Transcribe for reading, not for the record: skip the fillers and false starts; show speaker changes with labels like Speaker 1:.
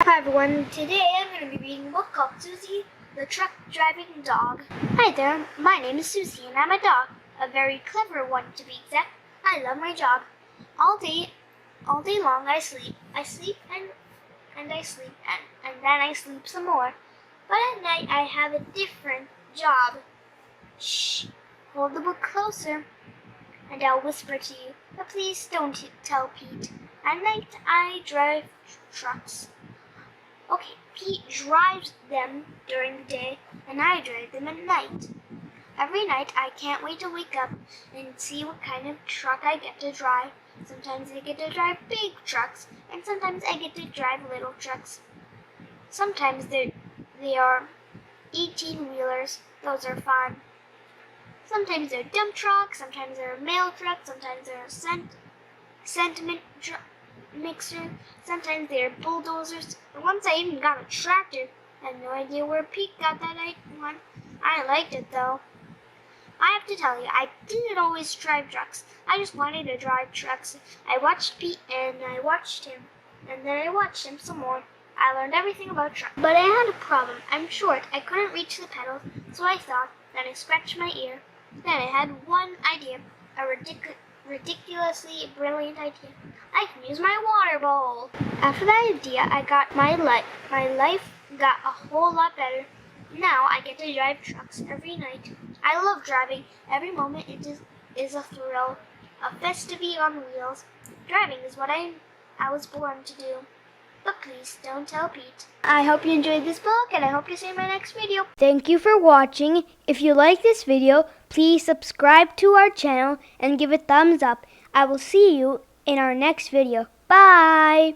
Speaker 1: Hi everyone, today I'm going to be reading a book called Sissie, the Truck Driving Dog. Hi there, my name is Sissie and I'm a dog, a very clever one to be exact. I love my job. All day long I sleep and I sleep and then I sleep some more. But at night I have a different job. Shh, hold the book closer and I'll whisper to you, but please don't tell Pete. At night I drive trucks. Okay, Pete drives them during the day, and I drive them at night. Every night, I can't wait to wake up and see what kind of truck I get to drive. Sometimes I get to drive big trucks, and sometimes I get to drive little trucks. Sometimes they are 18-wheelers. Those are fun. Sometimes they're dump trucks, sometimes they're mail trucks, sometimes they're sentiment mixer, sometimes they're bulldozers, and once I even got a tractor. I have no idea where Pete got that one. I liked it though. I have to tell you, I didn't always drive trucks. I just wanted to drive trucks. I watched Pete and I watched him, and then I watched him some more. I learned everything about trucks. But I had a problem. I'm short. I couldn't reach the pedals, so I thought. Then I scratched my ear. Then I had one idea, a ridiculously brilliant idea. I can use my water bowl. After that idea, I got my life got a whole lot better. Now I get to drive trucks every night. I love driving. Every moment it is a thrill, a festivity on wheels. Driving is what I was born to do. But please don't tell Pete. I hope you enjoyed this book, and I hope to see you in my next video.
Speaker 2: Thank you for watching. If you like this video, please subscribe to our channel and give a thumbs up. I will see you in our next video. Bye!